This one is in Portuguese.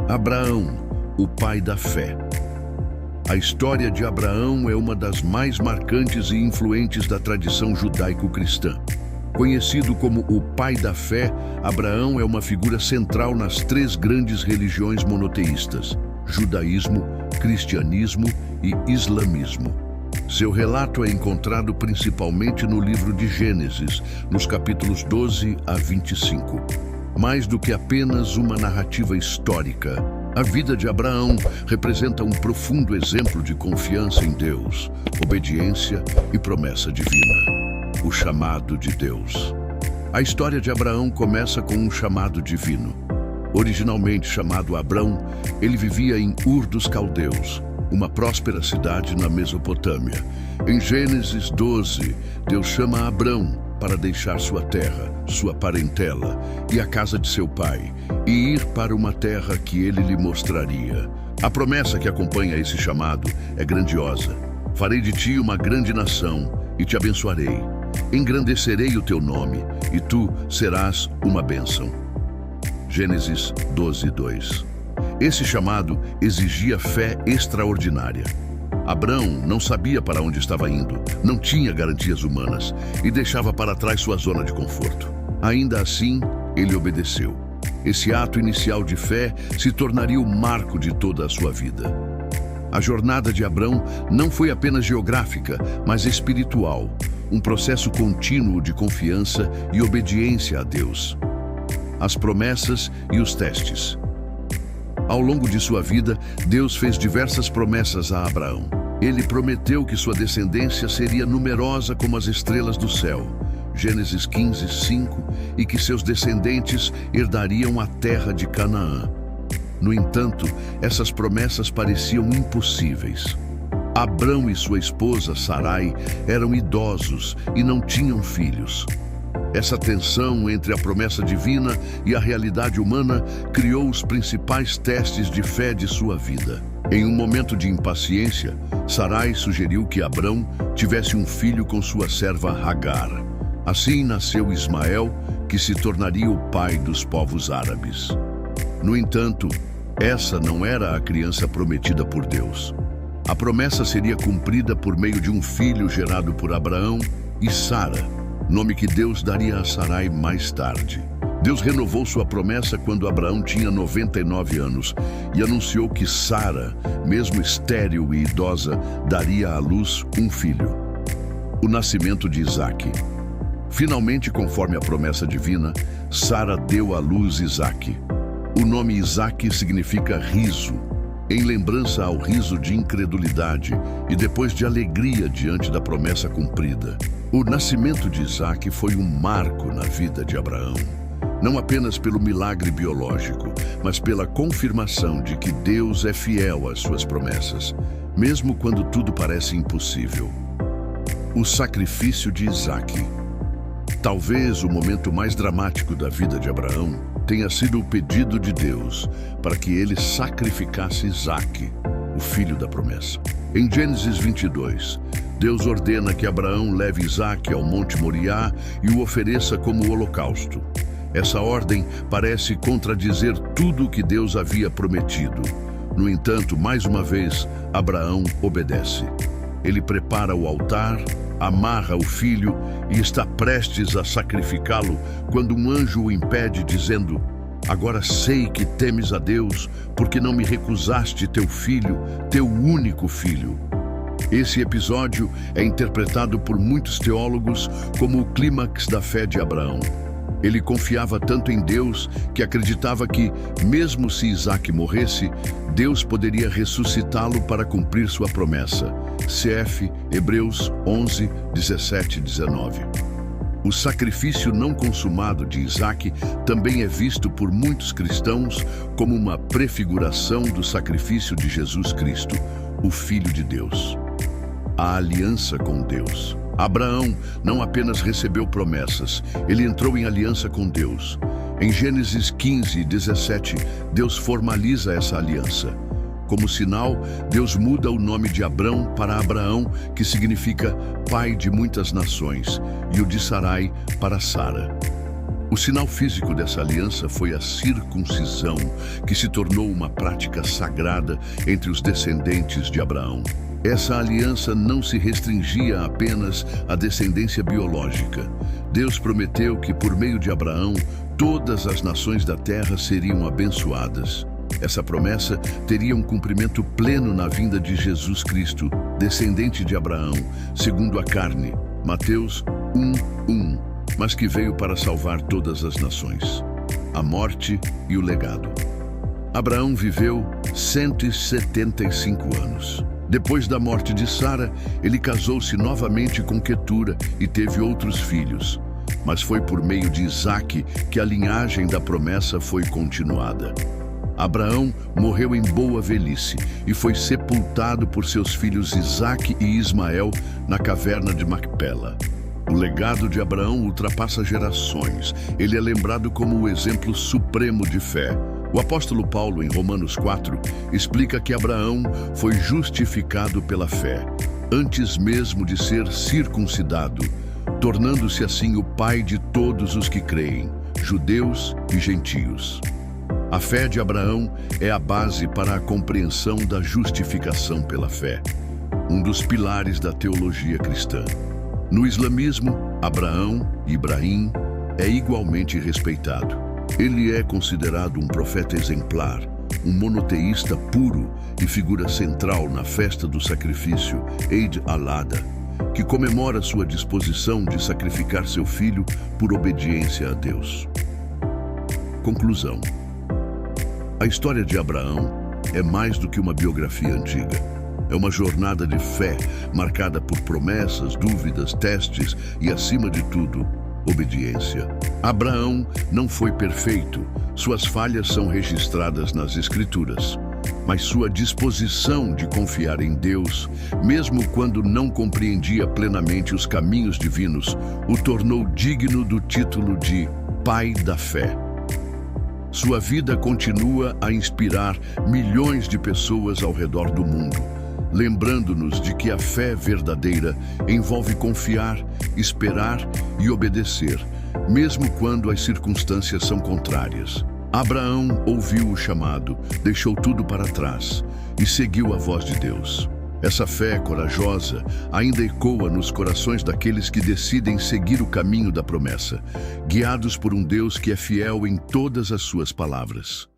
Abraão, o pai da fé. A história de Abraão é uma das mais marcantes e influentes da tradição judaico-cristã. Conhecido como o pai da fé, Abraão é uma figura central nas três grandes religiões monoteístas: judaísmo, cristianismo e islamismo. Seu relato é encontrado principalmente no livro de Gênesis, nos capítulos 12 a 25. Mais do que apenas uma narrativa histórica, a vida de Abraão representa um profundo exemplo de confiança em Deus, obediência e promessa divina. O chamado de Deus. A história de Abraão começa com um chamado divino. Originalmente chamado Abrão, ele vivia em Ur dos Caldeus, uma próspera cidade na Mesopotâmia. Em Gênesis 12, Deus chama Abrão para deixar sua terra, sua parentela e a casa de seu pai, e ir para uma terra que ele lhe mostraria. A promessa que acompanha esse chamado é grandiosa. Farei de ti uma grande nação e te abençoarei. Engrandecerei o teu nome e tu serás uma bênção. Gênesis 12, 2. Esse chamado exigia fé extraordinária. Abrão não sabia para onde estava indo, não tinha garantias humanas e deixava para trás sua zona de conforto. Ainda assim, ele obedeceu. Esse ato inicial de fé se tornaria o marco de toda a sua vida. A jornada de Abrão não foi apenas geográfica, mas espiritual, um processo contínuo de confiança e obediência a Deus. As promessas e os testes. Ao longo de sua vida, Deus fez diversas promessas a Abraão. Ele prometeu que sua descendência seria numerosa como as estrelas do céu, Gênesis 15, 5, e que seus descendentes herdariam a terra de Canaã. No entanto, essas promessas pareciam impossíveis. Abrão e sua esposa, Sarai, eram idosos e não tinham filhos. Essa tensão entre a promessa divina e a realidade humana criou os principais testes de fé de sua vida. Em um momento de impaciência, Sarai sugeriu que Abrão tivesse um filho com sua serva Agar. Assim nasceu Ismael, que se tornaria o pai dos povos árabes. No entanto, essa não era a criança prometida por Deus. A promessa seria cumprida por meio de um filho gerado por Abraão e Sara, nome que Deus daria a Sarai mais tarde. Deus renovou sua promessa quando Abraão tinha 99 anos e anunciou que Sara, mesmo estéril e idosa, daria à luz um filho. O nascimento de Isaque. Finalmente, conforme a promessa divina, Sara deu à luz Isaque. O nome Isaque significa riso, em lembrança ao riso de incredulidade e depois de alegria diante da promessa cumprida. O nascimento de Isaque foi um marco na vida de Abraão, não apenas pelo milagre biológico, mas pela confirmação de que Deus é fiel às suas promessas, mesmo quando tudo parece impossível. O sacrifício de Isaque. Talvez o momento mais dramático da vida de Abraão tenha sido o pedido de Deus para que ele sacrificasse Isaque, o filho da promessa. Em Gênesis 22, Deus ordena que Abraão leve Isaque ao Monte Moriá e o ofereça como holocausto. Essa ordem parece contradizer tudo o que Deus havia prometido. No entanto, mais uma vez, Abraão obedece. Ele prepara o altar, amarra o filho e está prestes a sacrificá-lo quando um anjo o impede, dizendo: "Agora sei que temes a Deus, porque não me recusaste teu filho, teu único filho." Esse episódio é interpretado por muitos teólogos como o clímax da fé de Abraão. Ele confiava tanto em Deus que acreditava que, mesmo se Isaque morresse, Deus poderia ressuscitá-lo para cumprir sua promessa. CF Hebreus 11, 17 e 19. O sacrifício não consumado de Isaque também é visto por muitos cristãos como uma prefiguração do sacrifício de Jesus Cristo, o Filho de Deus. A aliança com Deus. Abraão não apenas recebeu promessas, ele entrou em aliança com Deus. Em Gênesis 15, 17, Deus formaliza essa aliança. Como sinal, Deus muda o nome de Abrão para Abraão, que significa pai de muitas nações, e o de Sarai para Sara. O sinal físico dessa aliança foi a circuncisão, que se tornou uma prática sagrada entre os descendentes de Abraão. Essa aliança não se restringia apenas à descendência biológica. Deus prometeu que, por meio de Abraão, todas as nações da terra seriam abençoadas. Essa promessa teria um cumprimento pleno na vinda de Jesus Cristo, descendente de Abraão, segundo a carne, Mateus 1:1, mas que veio para salvar todas as nações. A morte e o legado. Abraão viveu 175 anos. Depois da morte de Sara, ele casou-se novamente com Quetura e teve outros filhos. Mas foi por meio de Isaque que a linhagem da promessa foi continuada. Abraão morreu em boa velhice e foi sepultado por seus filhos Isaque e Ismael na caverna de Macpela. O legado de Abraão ultrapassa gerações. Ele é lembrado como o exemplo supremo de fé. O apóstolo Paulo, em Romanos 4, explica que Abraão foi justificado pela fé, antes mesmo de ser circuncidado, tornando-se assim o pai de todos os que creem, judeus e gentios. A fé de Abraão é a base para a compreensão da justificação pela fé, um dos pilares da teologia cristã. No islamismo, Abraão, Ibrahim, é igualmente respeitado. Ele é considerado um profeta exemplar, um monoteísta puro e figura central na festa do sacrifício Eid al-Adha, que comemora sua disposição de sacrificar seu filho por obediência a Deus. Conclusão. A história de Abraão é mais do que uma biografia antiga. É uma jornada de fé marcada por promessas, dúvidas, testes e, acima de tudo, obediência. Abraão não foi perfeito, suas falhas são registradas nas Escrituras, mas sua disposição de confiar em Deus, mesmo quando não compreendia plenamente os caminhos divinos, o tornou digno do título de Pai da Fé. Sua vida continua a inspirar milhões de pessoas ao redor do mundo, lembrando-nos de que a fé verdadeira envolve confiar, esperar e obedecer, mesmo quando as circunstâncias são contrárias. Abraão ouviu o chamado, deixou tudo para trás e seguiu a voz de Deus. Essa fé corajosa ainda ecoa nos corações daqueles que decidem seguir o caminho da promessa, guiados por um Deus que é fiel em todas as suas palavras.